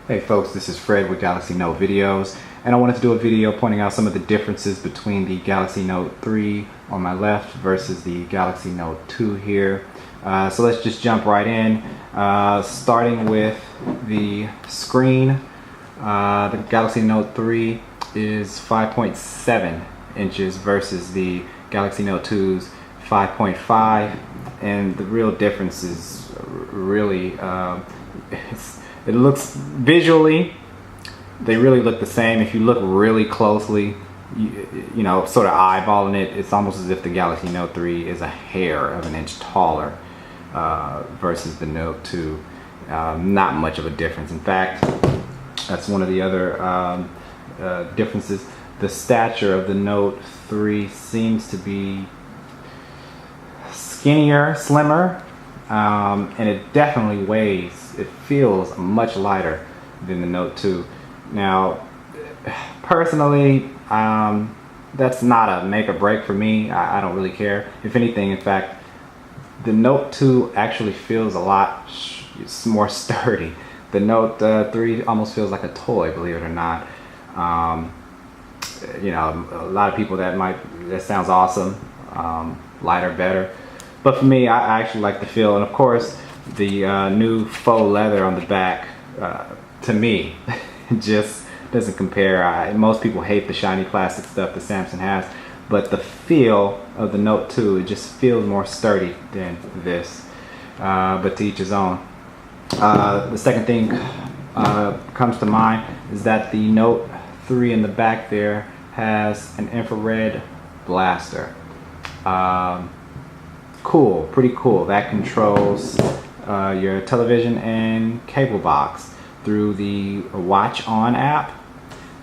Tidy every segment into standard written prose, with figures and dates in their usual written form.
Hey folks, this is Fred with Galaxy Note Videos, and I wanted to do a video pointing out some of the differences between the Galaxy Note 3 on my left versus the Galaxy Note 2 here. So let's just jump right in, starting with the screen. The Galaxy Note 3 is 5.7 inches versus the Galaxy Note 2's 5.5, and the real difference is really it looks visually, they really look the same. If you look really closely, you know, sort of eyeballing it, it's almost as if the Galaxy Note 3 is a hair of an inch taller versus the Note 2. Not much of a difference. In fact, that's one of the other differences. The stature of the Note 3 seems to be skinnier, slimmer, and it definitely weighs. It feels much lighter than the Note 2. Now, personally, that's not a make or break for me. I don't really care. If anything, in fact, the Note 2 actually feels a lot more sturdy. The Note 3 almost feels like a toy, believe it or not. You know, a lot of people that sounds awesome. Lighter, better. But for me, I actually like the feel, and of course, the new faux leather on the back, to me, just doesn't compare. Most people hate the shiny plastic stuff that Samsung has, but the feel of the Note 2, it just feels more sturdy than this. But to each his own. The second thing comes to mind is that the Note 3 in the back there has an infrared blaster. Cool, pretty cool. That controls your television and cable box through the Watch On app.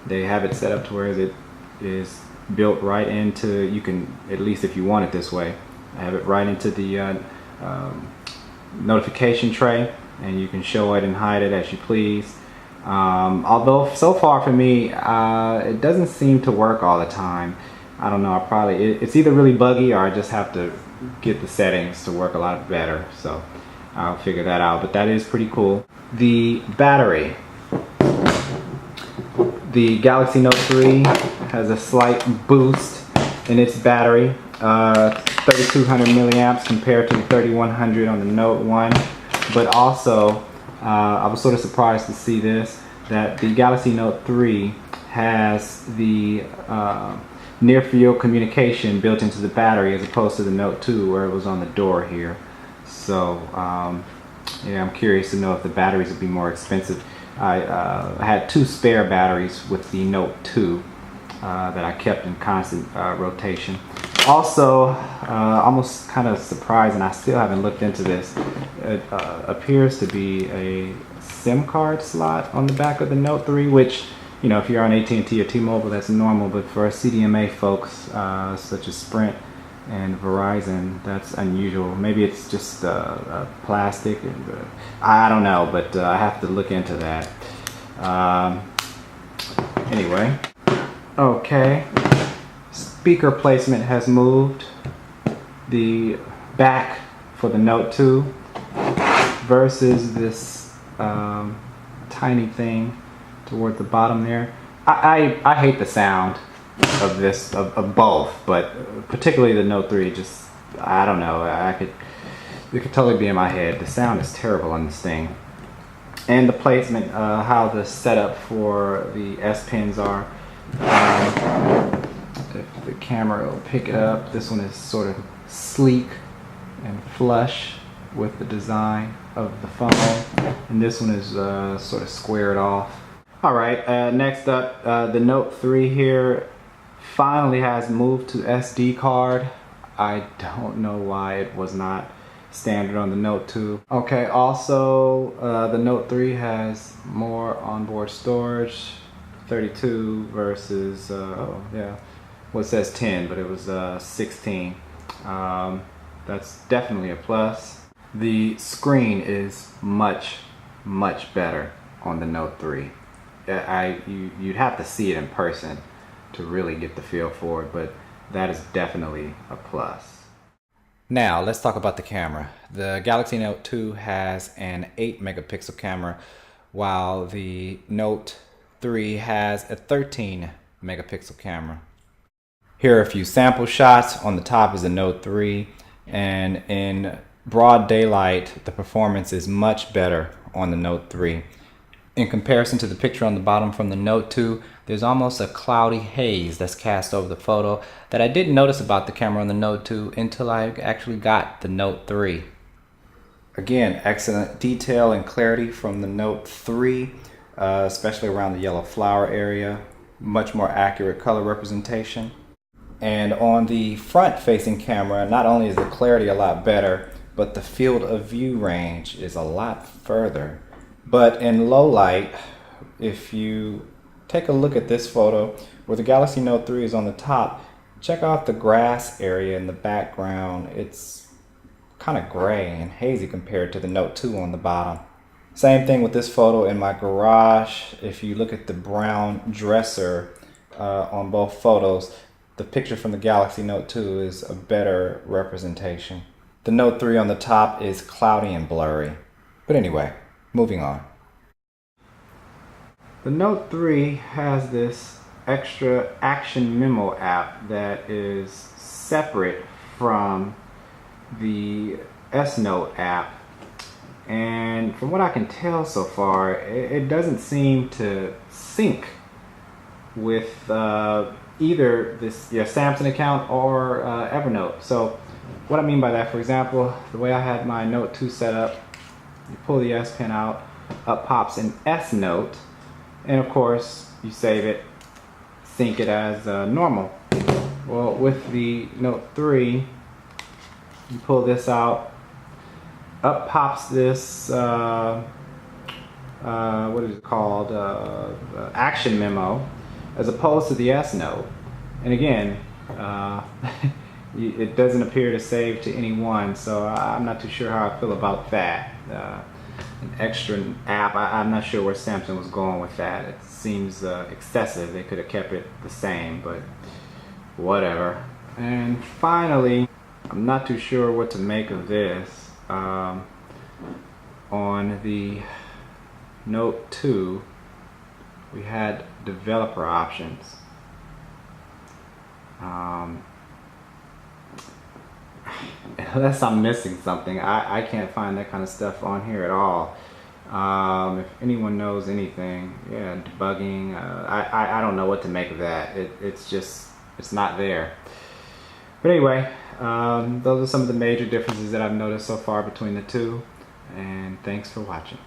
They have it set up to where it is built right into, you can, at least if you want it this way, have it right into the notification tray, and you can show it and hide it as you please. Although so far for me, it doesn't seem to work all the time. I don't know, it's either really buggy or I just have to get the settings to work a lot better, so I'll figure that out. But that is pretty cool. The battery. The Galaxy Note 3 has a slight boost in its battery, 3200 milliamps compared to the 3100 on the Note 1. But also, I was sort of surprised to see this, that the Galaxy Note 3 has the near field communication built into the battery as opposed to the Note 2 where it was on the door here. So yeah, I'm curious to know if the batteries would be more expensive. I had two spare batteries with the Note 2 that I kept in constant rotation. Also, almost kind of surprised, and I still haven't looked into this, it appears to be a SIM card slot on the back of the Note 3, which, you know, if you're on AT&T or T-Mobile, that's normal, but for CDMA folks such as Sprint and Verizon, that's unusual. Maybe it's just plastic, and I don't know, but I have to look into that. Anyway, okay, speaker placement has moved. The back for the Note 2 versus this tiny thing toward the bottom there. I hate the sound of this, of both, but particularly the Note 3, just, I don't know, it could totally be in my head. The sound is terrible on this thing. And the placement, how the setup for the S Pens are, if the camera will pick it up, this one is sort of sleek and flush with the design of the phone, and this one is sort of squared off. Alright, next up, the Note 3 here finally has moved to SD card. I don't know why it was not standard on the Note 2. Okay, also the Note 3 has more onboard storage, 32 versus, oh yeah, well, it says 10, but it was 16. That's definitely a plus. The screen is much better on the Note 3. You'd have to see it in person to really get the feel for it, but that is definitely a plus. Now let's talk about the camera. The Galaxy Note 2 has an 8 megapixel camera while the Note 3 has a 13 megapixel camera. Here are a few sample shots. On the top is the Note 3, and in broad daylight, the performance is much better on the Note 3. In comparison to the picture on the bottom from the Note 2, there's almost a cloudy haze that's cast over the photo that I didn't notice about the camera on the Note 2 until I actually got the Note 3. Again, excellent detail and clarity from the Note 3, especially around the yellow flower area. Much more accurate color representation. And on the front-facing camera, not only is the clarity a lot better, but the field of view range is a lot further. But in low light, if you take a look at this photo where the Galaxy Note 3 is on the top, check out the grass area in the background. It's kind of gray and hazy compared to the Note 2 on the bottom. Same thing with this photo in my garage. If you look at the brown dresser on both photos, the picture from the Galaxy Note 2 is a better representation. The Note 3 on the top is cloudy and blurry. But anyway, moving on. The Note 3 has this extra Action Memo app that is separate from the S Note app. And from what I can tell so far, it doesn't seem to sync with either your Samsung account or Evernote. So what I mean by that, for example, the way I had my Note 2 set up, you pull the S Pen out, up pops an S Note, and of course you save it, sync it as normal. Well, with the Note 3, you pull this out, up pops this what is it called, Action Memo, as opposed to the S Note. And again, it doesn't appear to save to any one, so I'm not too sure how I feel about that. An extra app, I'm not sure where Samsung was going with that. It seems excessive. They could have kept it the same, but whatever. And finally, I'm not too sure what to make of this. On the Note 2, we had developer options. Unless I'm missing something, I can't find that kind of stuff on here at all. If anyone knows anything, yeah, debugging, I don't know what to make of that. It's not there. But anyway, those are some of the major differences that I've noticed so far between the two, and thanks for watching.